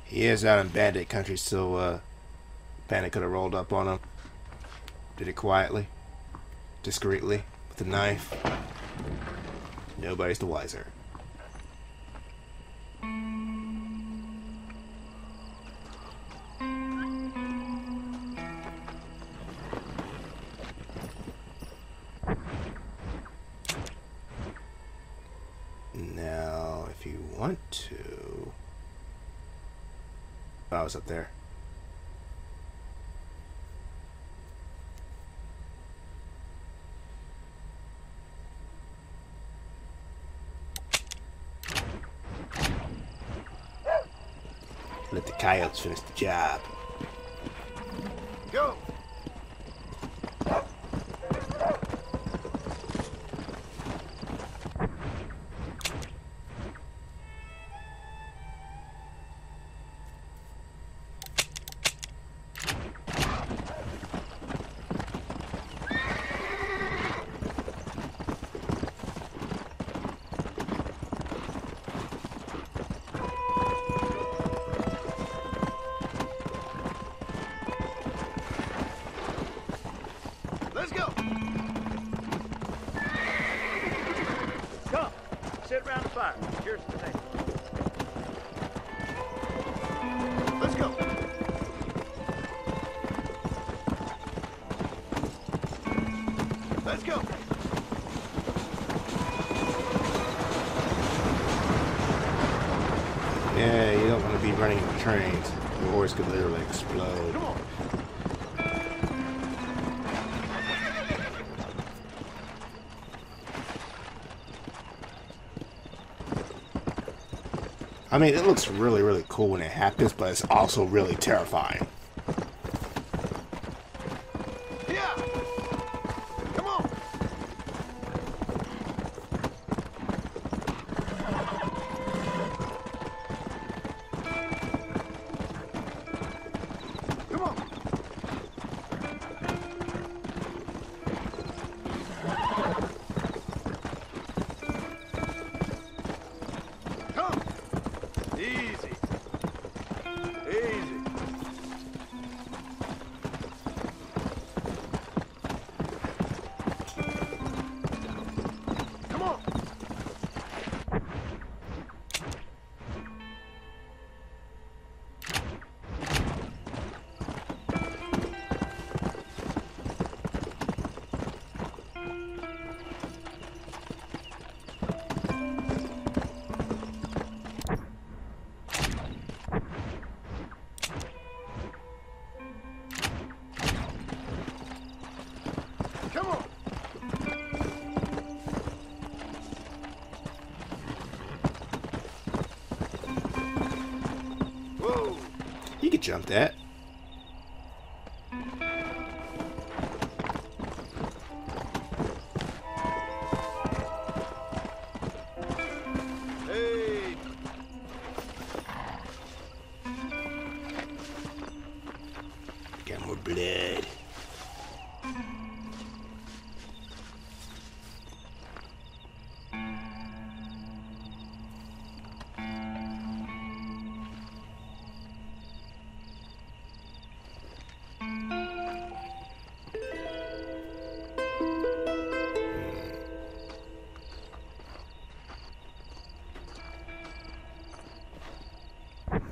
He is out in bandit country, so bandit could have rolled up on him. Did it quietly, discreetly, with a knife. Nobody's the wiser. Now, if you want to... Oh, it's up there. Let the coyotes finish the job. Go! Let's go! Come, sit around the fire. Cheers to the day. Let's go! Let's go! Yeah, you don't want to be running into trains. The horse could literally explode. Come on! I mean, it looks really, really cool when it happens, but it's also really terrifying. Yeah! Come on! Come on! Come! Easy. Easy. Come on. Come on. Whoa. You could jump that. Hey. Got more blood.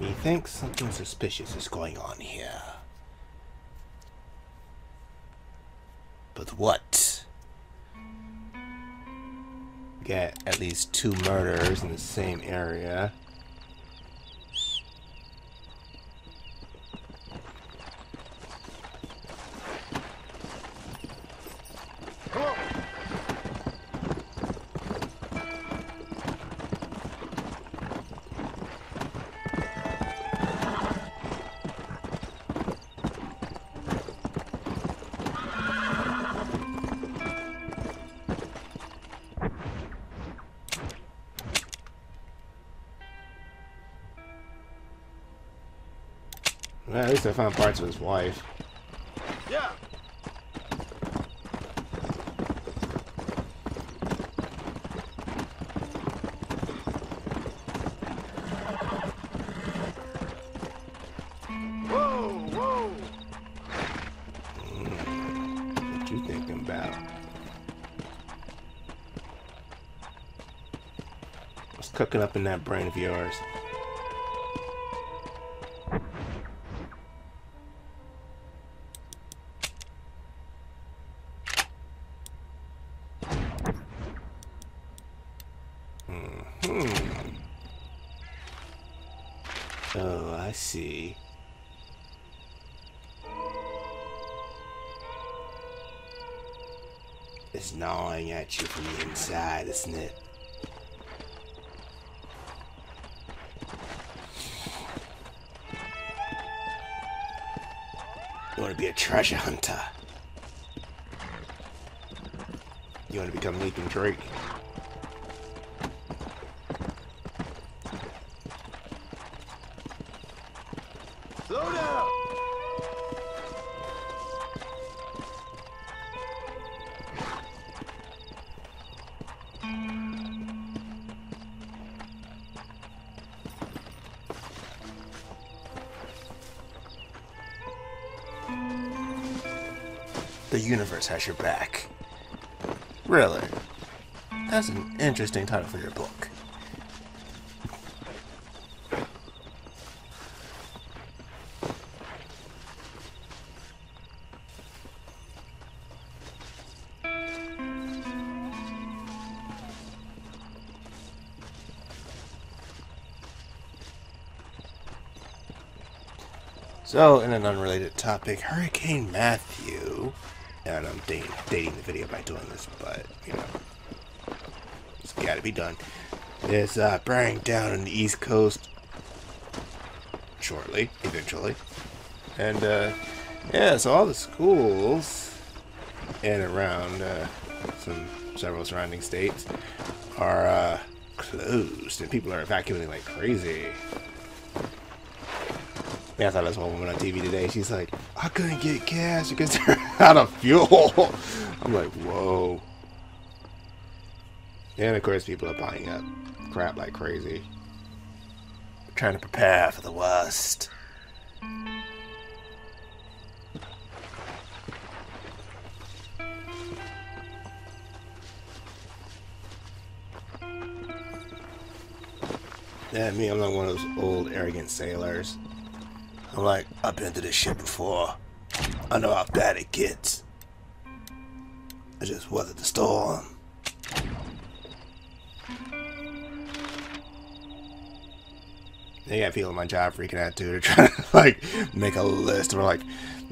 Methinks something suspicious is going on here. But what? Got at least 2 murders in the same area. Come on. Well, at least I found parts of his wife. Yeah. cooking up in that brain of yours? Oh, I see. It's gnawing at you from the inside, isn't it? You want to be a treasure hunter. You want to become Nathan Drake. Slow down! The universe has your back. Really? That's an interesting title for your book. So, in an unrelated topic, Hurricane Matthew, and I'm dating the video by doing this, but, you know, it's gotta be done, is bearing down on the East Coast shortly, eventually. And, yeah, so all the schools in and around several surrounding states are closed, and people are evacuating like crazy. Man, I thought this one woman on TV today. She's like, I couldn't get gas because they're out of fuel. I'm like, whoa. And of course, people are buying up crap like crazy. Trying to prepare for the worst. Yeah, me, I'm not one of those old, arrogant sailors. I'm like, I've been to this ship before. I know how bad it gets. I just weathered the storm. They got people on my job freaking out too. They're trying to like make a list. We're like,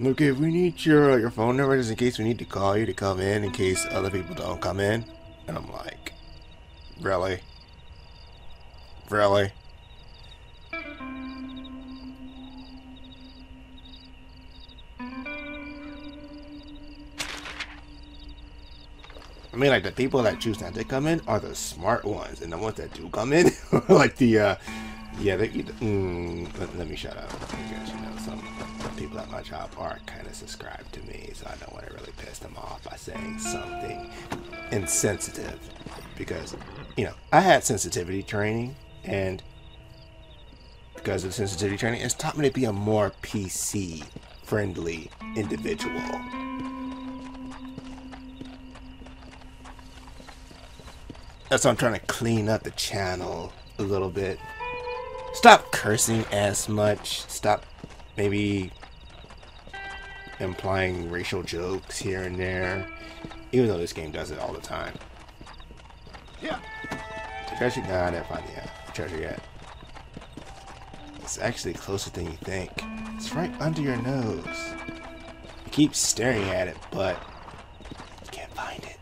okay, we need your phone number just in case we need to call you to come in case other people don't come in. And I'm like, really? Really? I mean, like, the people that choose not to come in are the smart ones, and the ones that do come in are like the, yeah, they, let me shut up, because, you know, some people at my job are kind of subscribed to me, so I don't want to really piss them off by saying something insensitive, because, you know, I had sensitivity training, and because of the sensitivity training, it's taught me to be a more PC-friendly individual. That's why I'm trying to clean up the channel a little bit. Stop cursing as much. Stop maybe implying racial jokes here and there. Even though this game does it all the time. Yeah. Treasure? Nah, I didn't find the treasure yet. It's actually closer than you think. It's right under your nose. You keep staring at it, but you can't find it.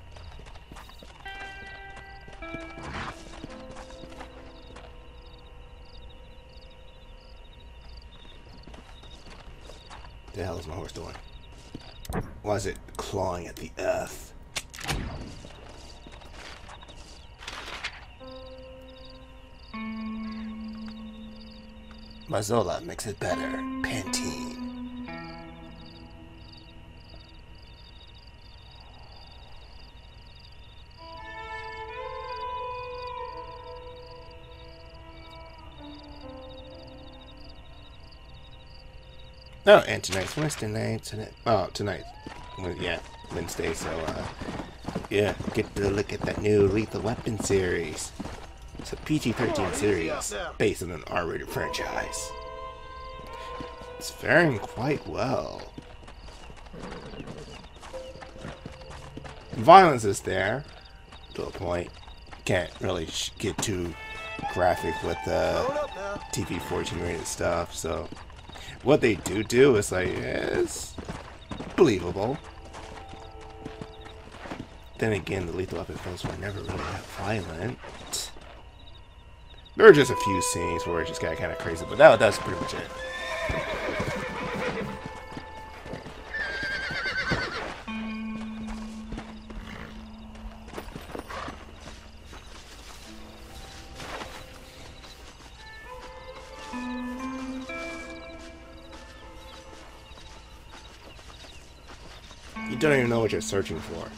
What the hell is my horse doing? Why is it clawing at the earth? Mazola makes it better. Pantene. Oh, and tonight's Wednesday night. Tonight. Yeah, Wednesday. So, yeah, get to look at that new Lethal Weapon series. It's a PG-13 series based on an R-rated franchise. It's faring quite well. Violence is there to a point. Can't really get too graphic with TV 14 rated stuff. So what they do is like, it's believable. Then again, the Lethal Weapon films were never really that violent. There were just a few scenes where it just got kind of crazy, but that's pretty much it. You don't even know what you're searching for.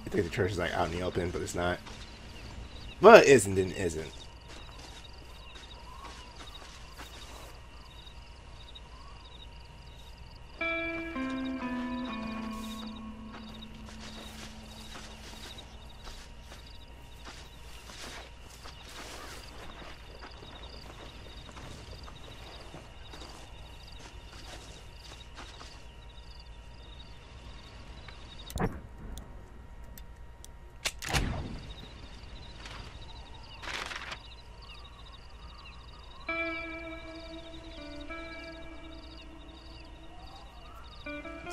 You think the church is like out in the open, but it's not. Well, it isn't and isn't.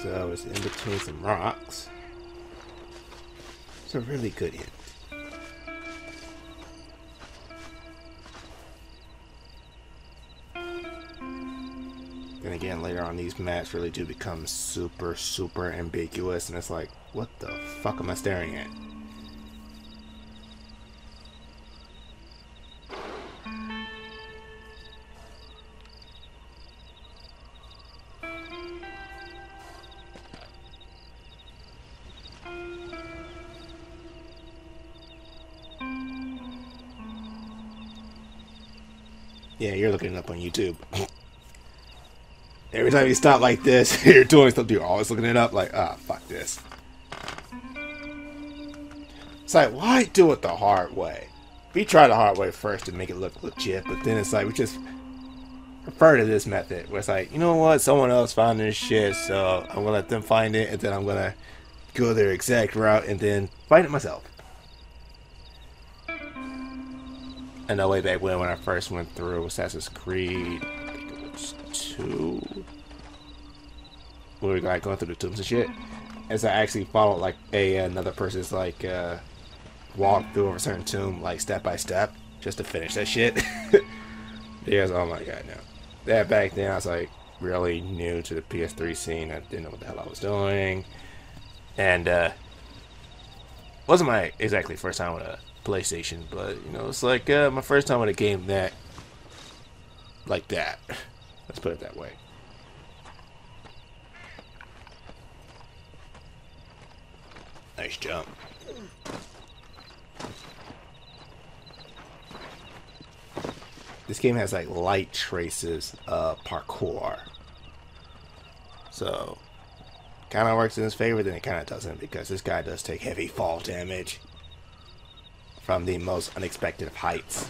So it's in between some rocks. It's a really good hint. Then again, later on, these maps really do become super ambiguous, and it's like, what the fuck am I staring at? Yeah, you're looking it up on YouTube. Every time you stop like this, you're doing something, you're always looking it up like, ah, fuck this. It's like, why do it the hard way? We try the hard way first to make it look legit, but then it's like, we just refer to this method where it's like, you know what, someone else found this shit, so I'm gonna let them find it, and then I'm gonna go their exact route and then find it myself. I know way back when I first went through Assassin's Creed, I think it was 2, where we like going through the tombs and shit, as I actually followed like another person's like walk through a certain tomb like step by step just to finish that shit. Because oh my god, no. That back then I was like really new to the PS3 scene. I didn't know what the hell I was doing, and wasn't my exactly first time with a PlayStation, but you know, it's like my first time with a game that like that. Let's put it that way. Nice jump. This game has like light traces of parkour, so kind of works in his favor, then it kind of doesn't, because this guy does take heavy fall damage from the most unexpected of heights.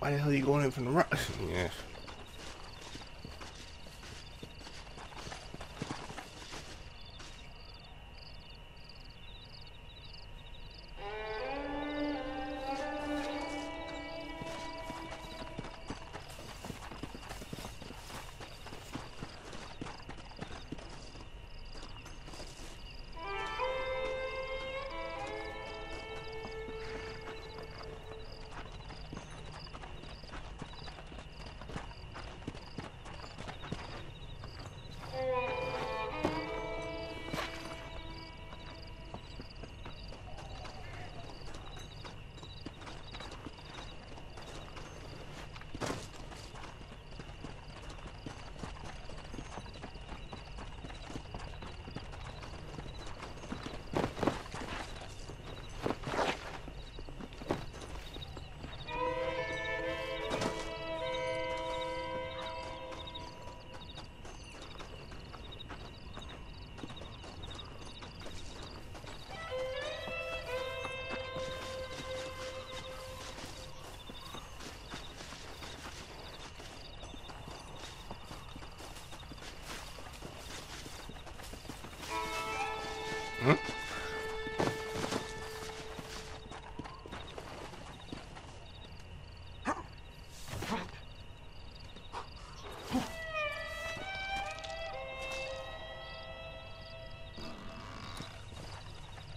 Why the hell are you going in from the rock? Yeah.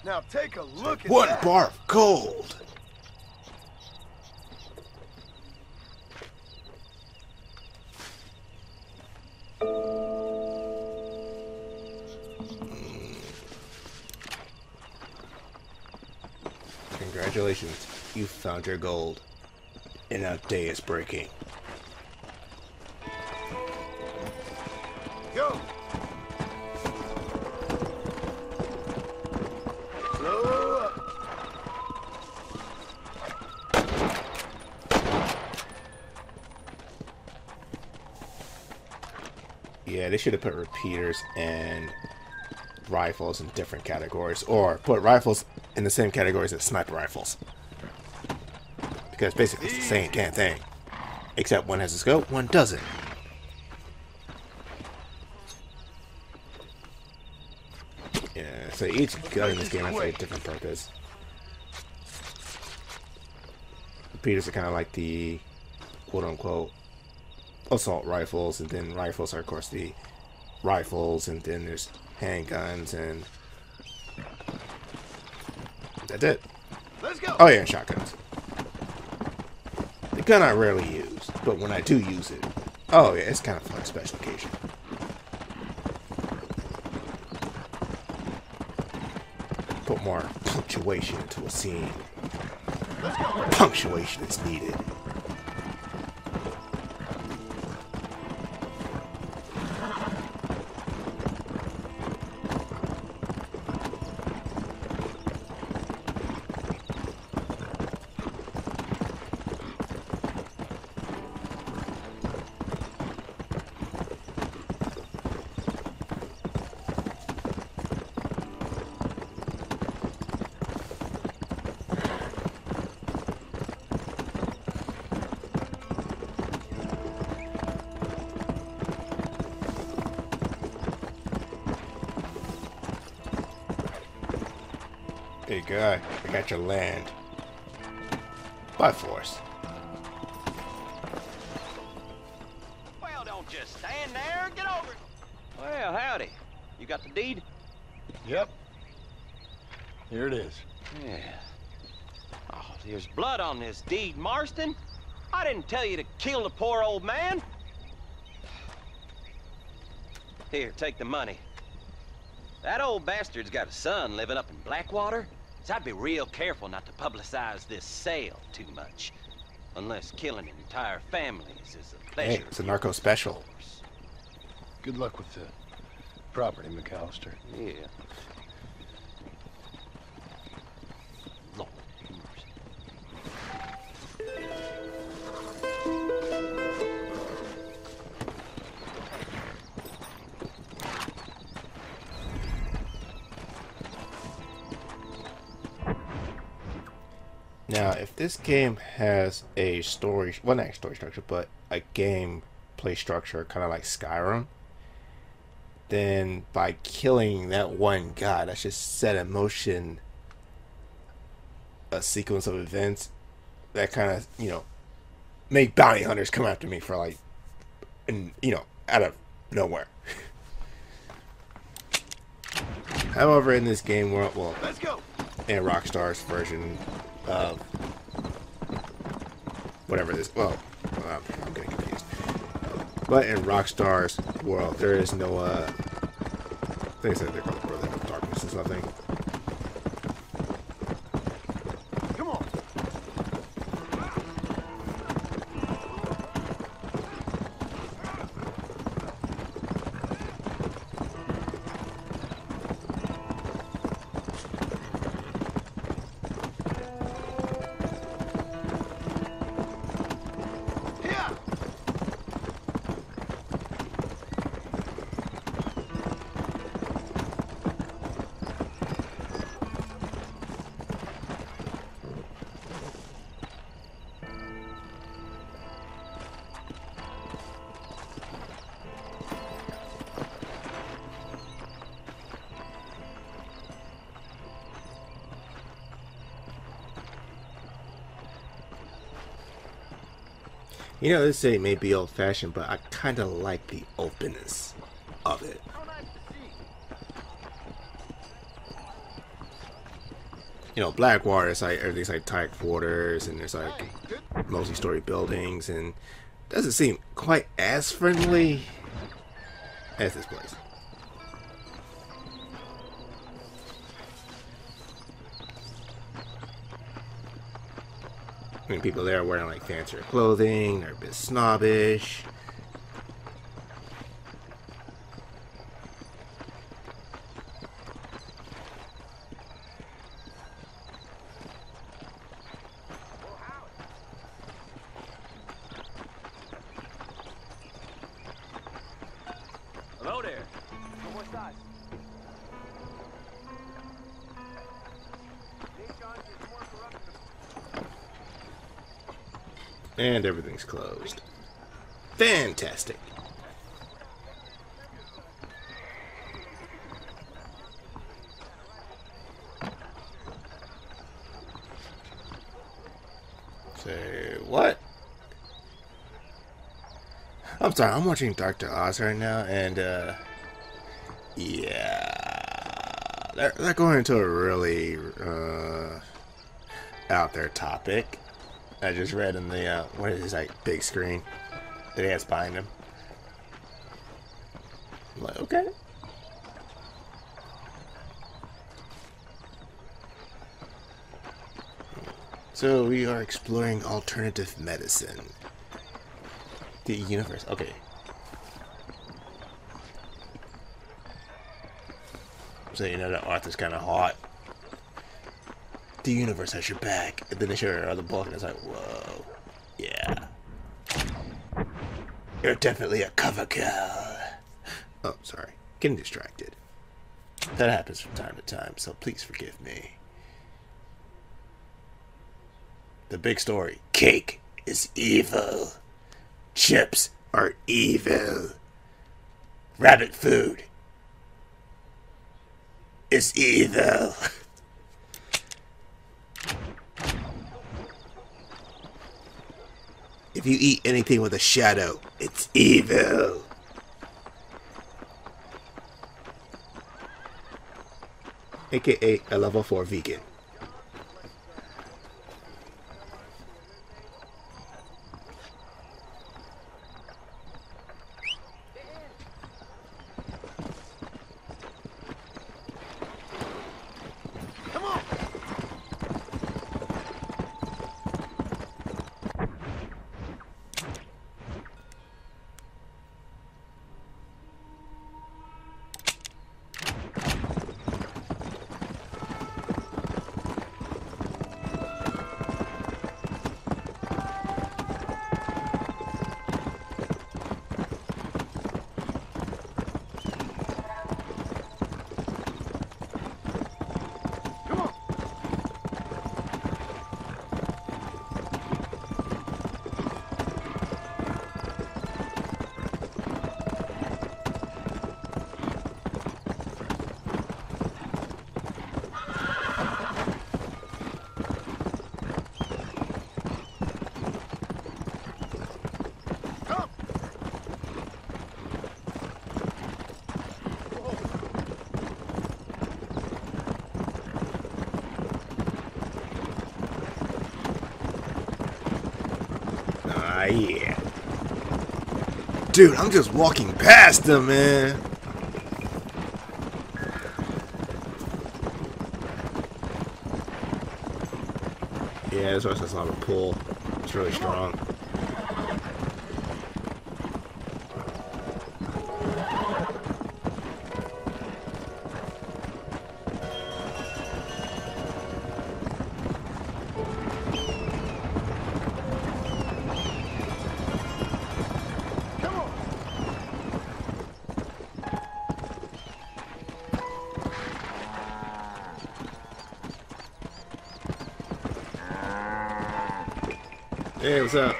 Now take a look at One that. bar of gold. Congratulations, you found your gold. And our day is breaking. Go. Slow up. Yeah, they should have put repeaters and rifles in different categories, or put rifles in the same categories as sniper rifles. Because basically it's the same damn thing. Except one has a scope, one doesn't. Yeah, so each gun in this game has like a different purpose. Repeaters are kind of like the quote-unquote assault rifles, and then rifles are of course the rifles, and then there's handguns, and that's it. Let's go. Oh yeah, and shotguns. The gun I rarely use, but when I do use it, oh yeah, it's kind of like special occasion. Put more punctuation into a scene. Punctuation is needed. Hey guy, I got your land. By force. Well, don't just stand there. Get over it. Well, howdy. You got the deed? Yep. Here it is. Yeah. Oh, there's blood on this deed, Marston. I didn't tell you to kill the poor old man. Here, take the money. That old bastard's got a son living up in Blackwater, so I'd be real careful not to publicize this sale too much. Unless killing entire families is a pleasure. Hey, it's a narco special. Good luck with the property, McAllister. Yeah. Lord have mercy. Now, if this game has a story, well, not a story structure, but a gameplay structure, kind of like Skyrim, then by killing that one guy, that should set in motion a sequence of events that kind of, you know, make bounty hunters come after me for like, and you know, out of nowhere. However, in this game, well, Let's go. in Rockstar's version of whatever this, well, I'm getting confused. But in Rockstar's world, there is no, I think I said they're called Brotherhood of Darkness or something. Come on. Yeah. You know, this city may be old-fashioned, but I kind of like the openness of it. You know, Blackwater, it's like everything's like tight quarters, and there's like multi-story buildings, and doesn't seem quite as friendly as this place. I mean, people there are wearing like fancier clothing, they're a bit snobbish. Hello there. On what side? And everything's closed. Fantastic. Say what? I'm sorry, I'm watching Dr. Oz right now, and yeah, they're going into a really out there topic. I just read in the what is this, like, big screen that he has behind him. I'm like, okay. So we are exploring alternative medicine. The universe. Okay. So you know that Arthur's kind of hot. The universe has your back. And then they show her other book, and it's like, whoa, yeah. You're definitely a cover girl. Oh, sorry. Getting distracted. That happens from time to time, so please forgive me. The big story. Cake is evil. Chips are evil. Rabbit food is evil. If you eat anything with a shadow, it's evil. AKA a level 4 vegan. Yeah. Dude, I'm just walking past them, man. Yeah, this one's on a pull. It's really strong. Hey, what's up?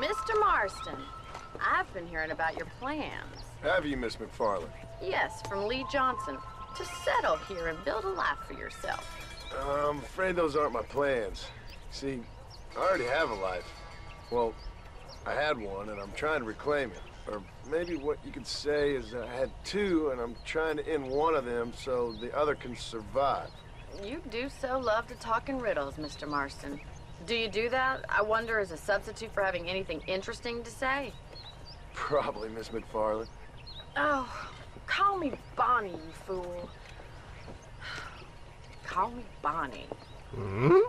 Mr. Marston, I've been hearing about your plans. Have you, Miss McFarland? Yes, from Lee Johnson. To settle here and build a life for yourself. I'm afraid those aren't my plans. See, I already have a life. Well, I had one, and I'm trying to reclaim it. Or maybe what you could say is I had two, and I'm trying to end one of them so the other can survive. You do so love to talk in riddles, Mr. Marston. Do you do that, I wonder, as a substitute for having anything interesting to say? Probably, Miss McFarland. Oh, call me Bonnie, you fool. Call me Bonnie. Hmm?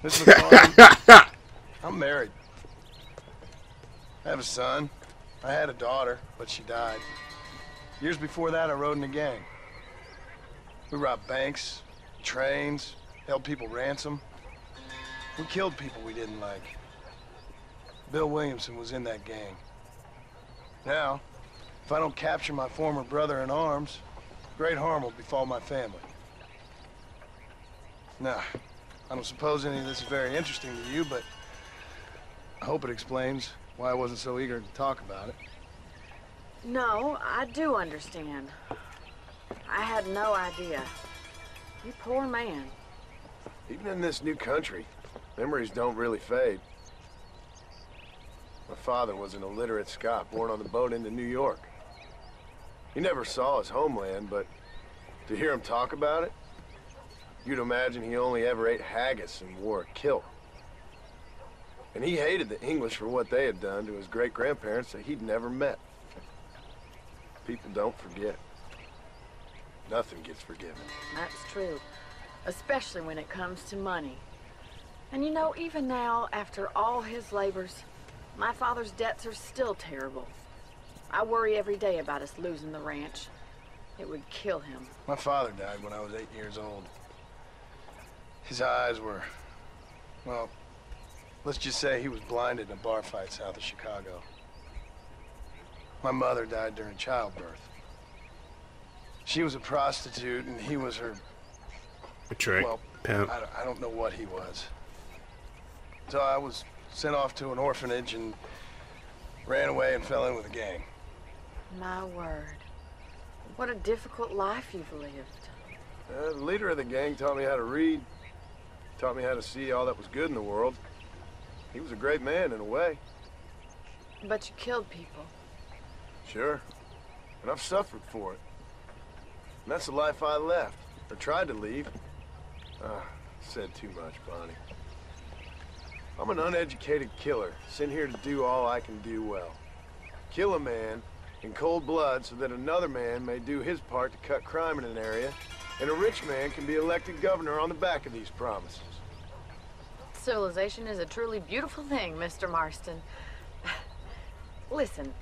Miss McFarland, I'm married. I have a son. I had a daughter, but she died. Years before that, I rode in a gang. We robbed banks, trains, held people ransom. We killed people we didn't like. Bill Williamson was in that gang. Now, if I don't capture my former brother in arms, great harm will befall my family. Now, I don't suppose any of this is very interesting to you, but I hope it explains why I wasn't so eager to talk about it. No, I do understand. I had no idea. You poor man. Even in this new country, memories don't really fade. My father was an illiterate Scot born on the boat into New York. He never saw his homeland, but to hear him talk about it, you'd imagine he only ever ate haggis and wore a kilt. And he hated the English for what they had done to his great-grandparents that he'd never met. People don't forget. Nothing gets forgiven. That's true. Especially when it comes to money. And you know, even now, after all his labors, my father's debts are still terrible. I worry every day about us losing the ranch. It would kill him. My father died when I was 8 years old. His eyes were, well, let's just say he was blinded in a bar fight south of Chicago. My mother died during childbirth. She was a prostitute, and he was her... A trick. Well, Pimp. I don't know what he was. So I was sent off to an orphanage and ran away and fell in with a gang. My word. What a difficult life you've lived. The leader of the gang taught me how to read, taught me how to see all that was good in the world. He was a great man in a way. But you killed people. Sure. And I've suffered for it. And that's the life I left, or tried to leave. Said too much, Bonnie. I'm an uneducated killer, sent here to do all I can do well. Kill a man in cold blood so that another man may do his part to cut crime in an area, and a rich man can be elected governor on the back of these promises. Civilization is a truly beautiful thing, Mr. Marston. Listen,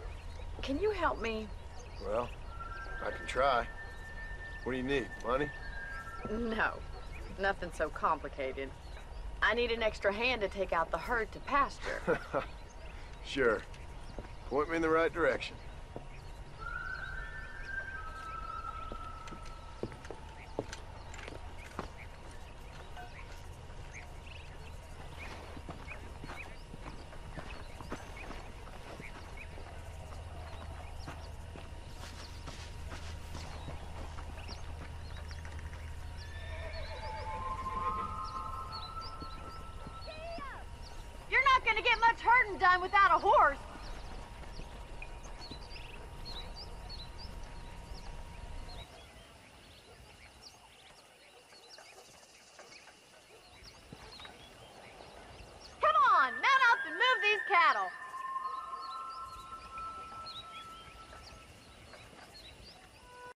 can you help me? Well, I can try. What do you need? Money? No, nothing so complicated. I need an extra hand to take out the herd to pasture. Sure. Point me in the right direction. You're not gonna get much herding done without a horse.